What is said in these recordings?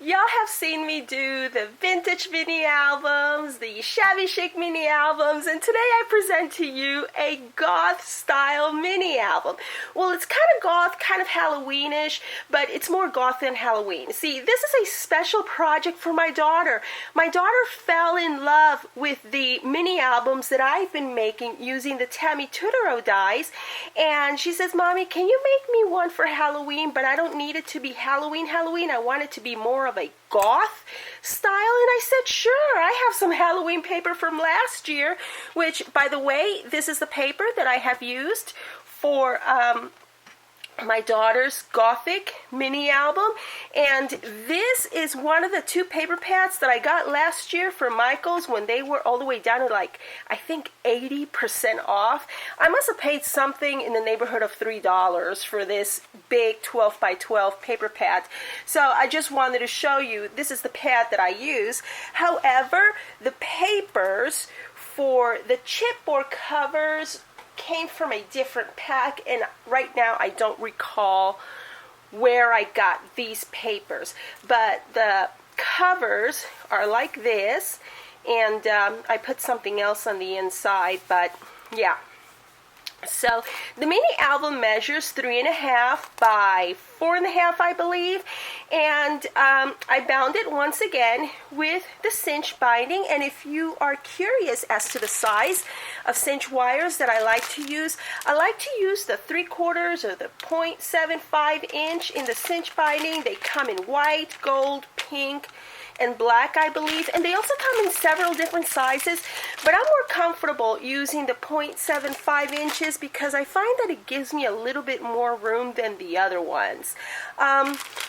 Y'all have seen me do the vintage mini albums, the shabby chic mini albums, and today I present to you a goth style mini album. Well, it's kind of goth, kind of Halloweenish, but it's more goth than Halloween. See, this is a special project for my daughter. My daughter fell in love with the mini albums that I've been making using the Tammy Tutoro dies, and she says, "Mommy, can you make me one for Halloween, but I don't need it to be Halloween. I want it to be more of a goth style." And I said, sure, I have some Halloween paper from last year, which, by the way, this is the paper that I have used for my daughter's Gothic mini album, and this is one of the two paper pads that I got last year for Michael's when they were all the way down to like, I think 80% off. I must have paid something in the neighborhood of $3 for this big 12 by 12 paper pad. So I just wanted to show you, this is the pad that I use. However, the papers for the chipboard covers came from a different pack, and right now I don't recall where I got these papers, but the covers are like this, and I put something else on the inside, but yeah. So the mini album measures 3.5 by 4.5, I believe, and I bound it once again with the cinch binding. And if you are curious as to the size of cinch wires that I like to use the 3/4 or the 0.75 inch in the cinch binding. They come in white, gold, pink, and black, I believe, and they also come in several different sizes, but I'm more comfortable using the 0.75 inches because I find that it gives me a little bit more room than the other ones.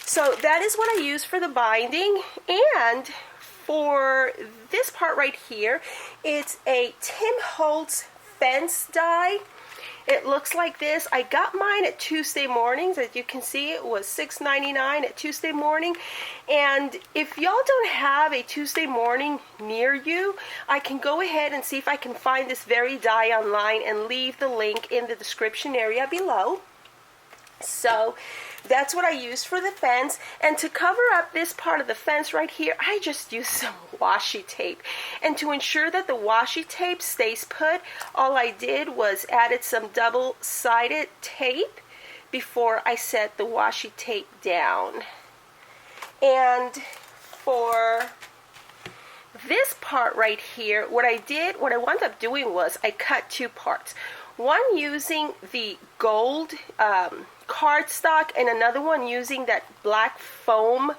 So that is what I use for the binding. And for this part right here, it's a Tim Holtz fence die. It looks like this. I got mine at Tuesday Mornings. As you can see, it was $6.99 at Tuesday Morning. And if y'all don't have a Tuesday Morning near you, I can go ahead and see if I can find this very die online and leave the link in the description area below. So that's what I used for the fence. And to cover up this part of the fence right here, I just used some washi tape. And to ensure that the washi tape stays put, all I did was added some double-sided tape before I set the washi tape down. And for this part right here, what I wound up doing was I cut two parts. One using the gold cardstock, and another one using that black foam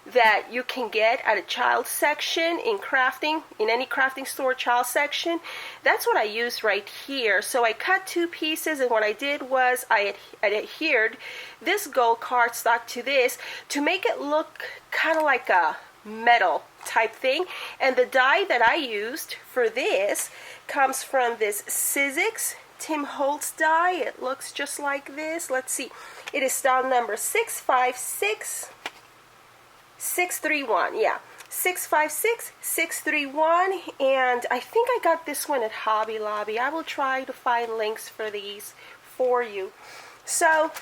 that you can get at a child section in crafting, in any crafting store child section. That's what I used right here. So I cut two pieces, and what I did was I adhered this gold cardstock to this to make it look kind of like a metal type thing. And the die that I used for this comes from this Sizzix Tim Holtz die. It looks just like this. Let's see. It is style number 656631. Yeah, 656631. And I think I got this one at Hobby Lobby. I will try to find links for these for you. So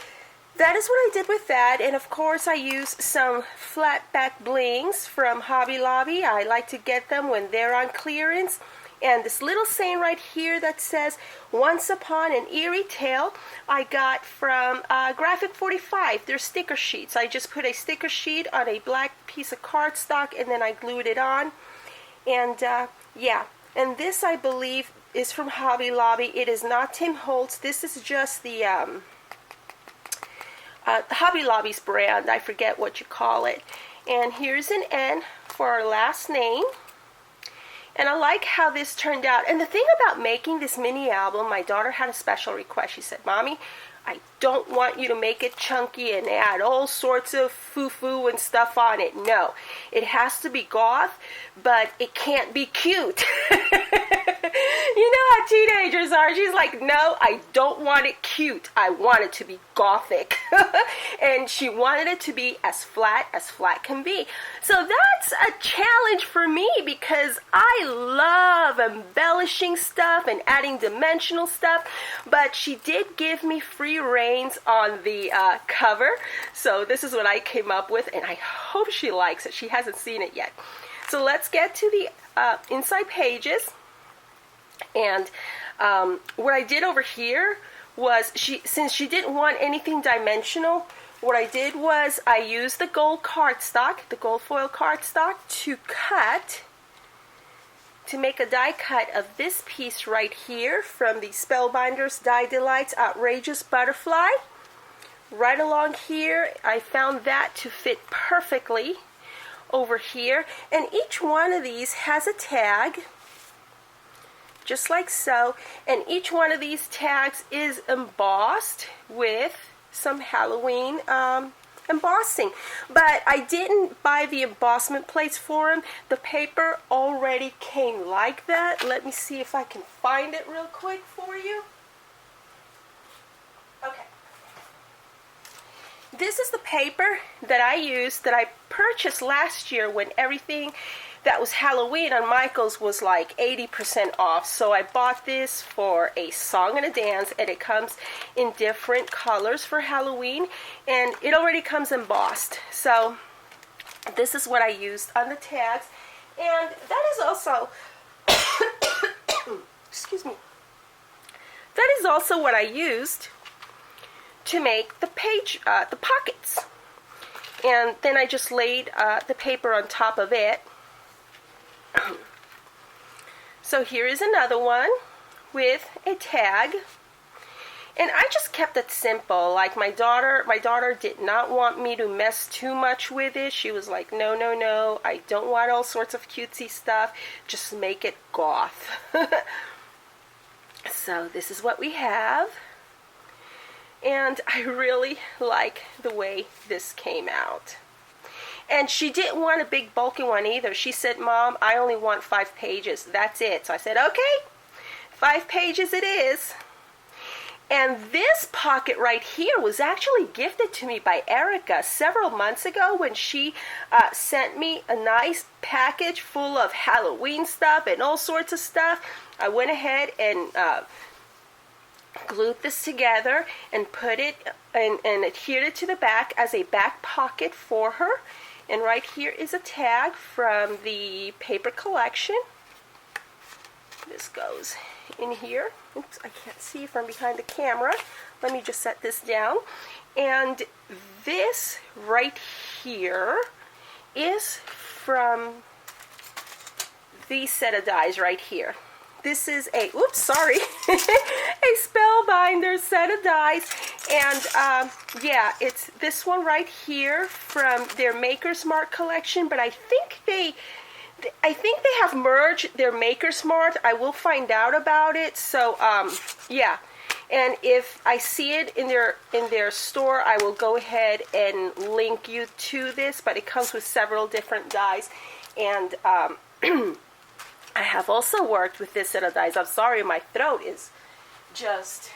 that is what I did with that. And of course I use some flat back blings from Hobby Lobby. I like to get them when they're on clearance. And this little saying right here that says, "Once upon an eerie tale," I got from Graphic 45. They're sticker sheets. I just put a sticker sheet on a black piece of cardstock and then I glued it on. And yeah, and this I believe is from Hobby Lobby. It is not Tim Holtz. This is just the Hobby Lobby's brand. I forget what you call it. And here's an N for our last name. And I like how this turned out. And the thing about making this mini album, my daughter had a special request. She said, "Mommy, I don't want you to make it chunky and add all sorts of foo-foo and stuff on it. No, it has to be goth, but it can't be cute." You know how teenagers are. She's like, no, I don't want it cute. I want it to be gothic. And she wanted it to be as flat can be. So that's a challenge for me because I love embellishing stuff and adding dimensional stuff. But she did give me free reins on the cover. So this is what I came up with, and I hope she likes it. She hasn't seen it yet. So let's get to the inside pages. And what I did over here was, since she didn't want anything dimensional, what I did was I used the gold cardstock, the gold foil cardstock, to make a die cut of this piece right here from the Spellbinders Die Delights Outrageous Butterfly. Right along here, I found that to fit perfectly over here. And each one of these has a tag, just like so, and each one of these tags is embossed with some Halloween embossing. But I didn't buy the embossment plates for them. The paper already came like that. Let me see if I can find it real quick for you. Okay. This is the paper that I used, that I purchased last year when everything that was Halloween on Michael's was like 80% off. So I bought this for a song and a dance, and it comes in different colors for Halloween, and it already comes embossed. So this is what I used on the tags, and that is also excuse me, that is also what I used to make the page, the pockets. And then I just laid the paper on top of it. So here is another one with a tag, and I just kept it simple. Like my daughter did not want me to mess too much with it. She was like, no, no, no, I don't want all sorts of cutesy stuff, just make it goth. So this is what we have, and I really like the way this came out. And she didn't want a big bulky one either. She said, Mom, I only want 5 pages. That's it. So I said, okay, 5 pages it is. And this pocket right here was actually gifted to me by Erica several months ago when she sent me a nice package full of Halloween stuff and all sorts of stuff. I went ahead and glued this together and put it and adhered it to the back as a back pocket for her. And right here is a tag from the paper collection. This goes in here. Oops, I can't see from behind the camera. Let me just set this down. And this right here is from these set of dies right here. This is a, oops, sorry, a Spellbinders set of dies, and yeah, it's this one right here from their Maker's Mark collection. But I think they have merged their Maker's Mark. I will find out about it. So yeah, and if I see it in their store, I will go ahead and link you to this. But it comes with several different dies, and I have also worked with this set of dies. I'm sorry, my throat is just...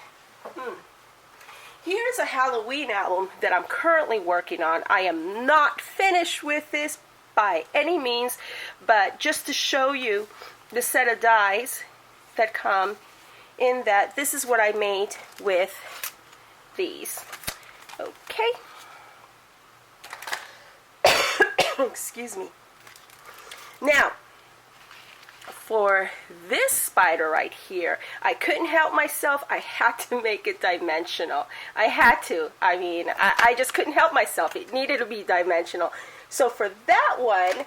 Here's a Halloween album that I'm currently working on. I am not finished with this by any means, but just to show you the set of dies that come in that, this is what I made with these. Okay. Excuse me. Now, for this spider right here, I couldn't help myself. I had to make it dimensional. I had to. I mean, I just couldn't help myself. It needed to be dimensional. So for that one,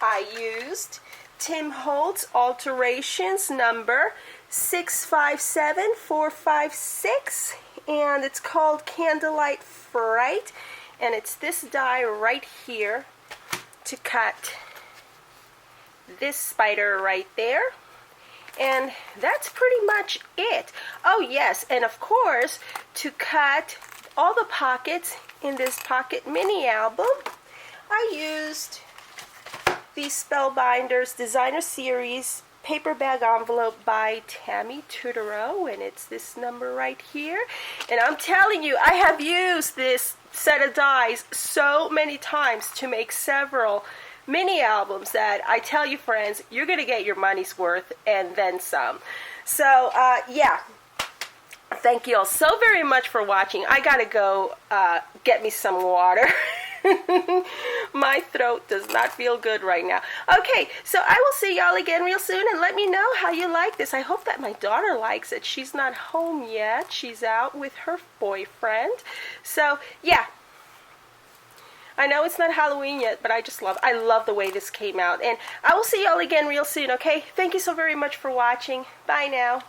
I used Tim Holtz Alterations number 657456, and it's called Candlelight Fright, and it's this die right here to cut this spider right there, and that's pretty much it. Oh yes, and of course, to cut all the pockets in this pocket mini album, I used the Spellbinders Designer Series paper bag envelope by Tammy Tutoro, and it's this number right here. And I'm telling you, I have used this set of dies so many times to make several mini albums that I tell you, friends, you're going to get your money's worth and then some. So, yeah. Thank you all so very much for watching. I gotta go get me some water. My throat does not feel good right now. Okay, so I will see y'all again real soon, and let me know how you like this. I hope that my daughter likes it. She's not home yet. She's out with her boyfriend. So, yeah. I know it's not Halloween yet, but I love the way this came out. And I will see y'all again real soon, okay? Thank you so very much for watching. Bye now.